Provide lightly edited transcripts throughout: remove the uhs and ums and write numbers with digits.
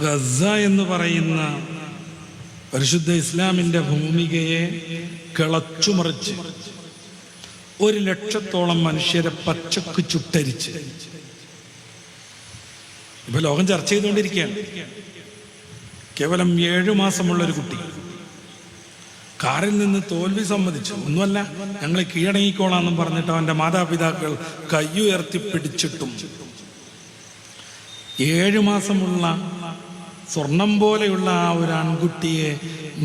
Gaza എന്ന് പറയുന്ന പരിശുദ്ധ ഇസ്ലാമിൻ്റെ ഭൂമികയെ കിളച്ചുമറിച്ച് 100,000-ഓളം മനുഷ്യരെ പച്ചക്ക് ചുട്ടരിച്ച് ഇപ്പൊ ലോകം ചർച്ച ചെയ്തുകൊണ്ടിരിക്കുകയാണ്. കേവലം 7 മാസമുള്ളൊരു കുട്ടി കാറിൽ നിന്ന് തോൽവി സമ്മതിച്ചു. ഒന്നുമല്ല, ഞങ്ങൾ കീഴടങ്ങിക്കോളാന്നും പറഞ്ഞിട്ട് അവൻ്റെ മാതാപിതാക്കൾ കയ്യുയർത്തി പിടിച്ചിട്ടും 7 മാസമുള്ള സ്വർണം പോലെയുള്ള ആ ഒരു ആൺകുട്ടിയെ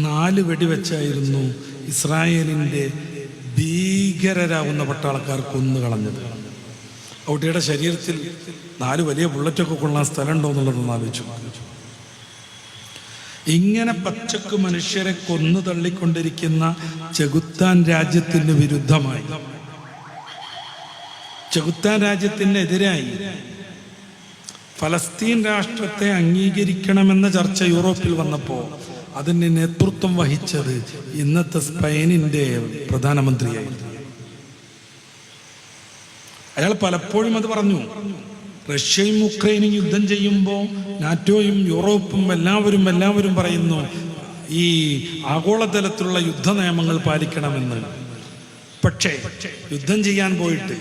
4 വെടിവെച്ചായിരുന്നു ഇസ്രായേലിൻ്റെ ഭീകരരാകുന്ന പട്ടാളക്കാർ കൊന്നുകളഞ്ഞത്. ആ കുട്ടിയുടെ ശരീരത്തിൽ 4 വലിയ ബുള്ളറ്റൊക്കെ കൊള്ളാൻ സ്ഥലമുണ്ടോ എന്നുള്ളതൊന്ന് ആലോചിച്ചു. ഇങ്ങനെ പച്ചക്ക് മനുഷ്യരെ കൊന്നു തള്ളിക്കൊണ്ടിരിക്കുന്ന ചെകുത്താൻ രാജ്യത്തിന് വിരുദ്ധമായി, ചെകുത്താൻ രാജ്യത്തിനെതിരായി ഫലസ്തീൻ രാഷ്ട്രത്തെ അംഗീകരിക്കണമെന്ന ചർച്ച യൂറോപ്പിൽ വന്നപ്പോൾ അതിന് നേതൃത്വം വഹിച്ചത് ഇന്നത്തെ സ്പെയിനിൻ്റെ പ്രധാനമന്ത്രിയായിരുന്നു. അയാൾ പലപ്പോഴും അത് പറഞ്ഞു. റഷ്യയും ഉക്രൈനും യുദ്ധം ചെയ്യുമ്പോൾ നാറ്റോയും യൂറോപ്പും എല്ലാവരും പറയുന്നു ഈ ആഗോളതലത്തിലുള്ള യുദ്ധ നിയമങ്ങൾ പാലിക്കണമെന്ന്. പക്ഷേ യുദ്ധം ചെയ്യാൻ പോയിട്ട്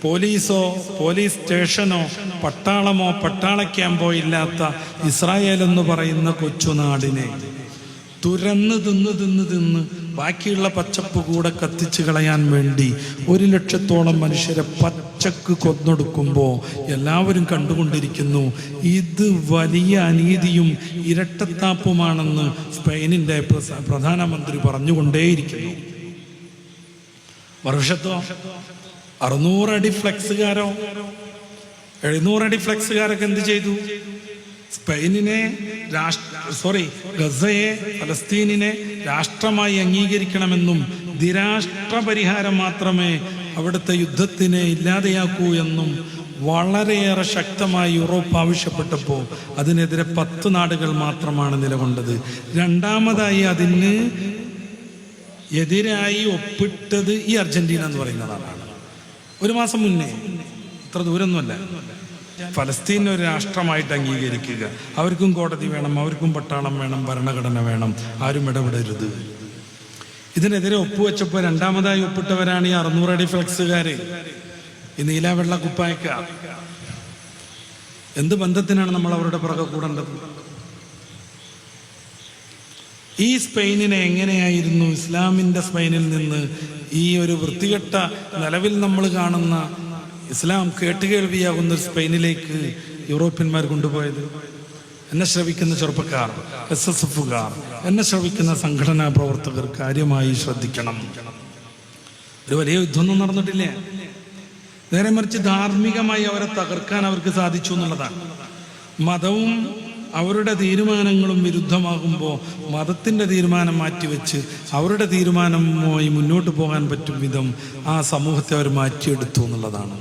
പോലീസോ പോലീസ് സ്റ്റേഷനോ പട്ടാളമോ പട്ടാള ക്യാമ്പോ ഇല്ലാത്ത ഇസ്രായേൽ എന്ന് പറയുന്ന കൊച്ചുനാടിനെ തുരന്ന് തിന്ന് ബാക്കിയുള്ള പച്ചപ്പ് കൂടെ കത്തിച്ച് കളയാൻ വേണ്ടി 100,000-ഓളം മനുഷ്യരെ പച്ചക്ക് കൊന്നൊടുക്കുമ്പോൾ എല്ലാവരും കണ്ടുകൊണ്ടിരിക്കുന്നു. ഇത് വലിയ അനീതിയും ഇരട്ടത്താപ്പുമാണെന്ന് സ്പെയിനിൻ്റെ പ്രധാനമന്ത്രി പറഞ്ഞുകൊണ്ടേയിരിക്കുന്നു. വർഷത്തോ 600 അടി ഫ്ലെക്സുകാരോ 700 അടി ഫ്ലെക്സുകാരൊക്കെ എന്ത് ചെയ്തു? സ്പെയിനിനെ ഗസയെ ഫലസ്തീനിനെ രാഷ്ട്രമായി അംഗീകരിക്കണമെന്നും ദ്വിരാഷ്ട്ര പരിഹാരം മാത്രമേ അവിടുത്തെ യുദ്ധത്തിനെ ഇല്ലാതെയാക്കൂ എന്നും വളരെയേറെ ശക്തമായി യൂറോപ്പ് ആവശ്യപ്പെട്ടപ്പോൾ അതിനെതിരെ 10 നാടുകൾ മാത്രമാണ് നിലകൊണ്ടത്. രണ്ടാമതായി അതിന് എതിരായി ഒപ്പിട്ടത് ഈ അർജന്റീന എന്ന് പറയുന്ന നാടാണ്. 1 മാസം മുന്നേ, അത്ര ദൂരമൊന്നുമല്ല, ഫലസ്തീനെ ഒരു രാഷ്ട്രമായിട്ട് അംഗീകരിക്കുക, അവർക്കും കോടതി വേണം, അവർക്കും പട്ടാളം വേണം, ഭരണഘടന വേണം, ആരും ഇടപെടരുത്. ഇതിനെതിരെ ഒപ്പുവെച്ചപ്പോൾ രണ്ടാമതായി ഒപ്പിട്ടവരാണ് ഈ 600 അടി ഫ്ലെക്സുകാര്, ഈ നീല വെള്ള കുപ്പായക്കാർ. എന്ത് ബന്ധത്തിനാണ് നമ്മൾ അവരുടെ പുറകെ കൂടേണ്ടത്? ഈ സ്പെയിനിനെ എങ്ങനെയായിരുന്നു ഇസ്ലാമിൻ്റെ സ്പെയിനിൽ നിന്ന് ഈ ഒരു വൃത്തികെട്ട നിലവിൽ നമ്മൾ കാണുന്ന ഇസ്ലാം കേട്ടുകേൾവിയാകുന്ന ഒരു സ്പെയിനിലേക്ക് യൂറോപ്യന്മാർ കൊണ്ടുപോയത്? എന്നെ ശ്രവിക്കുന്ന ചെറുപ്പക്കാർ, SSFകാർ, എന്നെ ശ്രവിക്കുന്ന സംഘടനാ പ്രവർത്തകർ കാര്യമായി ശ്രദ്ധിക്കണം. ഒരു വലിയ യുദ്ധമൊന്നും നടന്നിട്ടില്ല. നേരെ മറിച്ച് ധാർമ്മികമായി അവരെ തകർക്കാൻ അവർക്ക് സാധിച്ചു എന്നുള്ളതാണ്. മതവും അവരുടെ തീരുമാനങ്ങളും വിരുദ്ധമാകുമ്പോൾ മതത്തിൻ്റെ തീരുമാനം മാറ്റിവെച്ച് അവരുടെ തീരുമാനവുമായി മുന്നോട്ട് പോകാൻ പറ്റും വിധം ആ സമൂഹത്തെ അവർ മാറ്റിയെടുത്തു എന്നുള്ളതാണ്.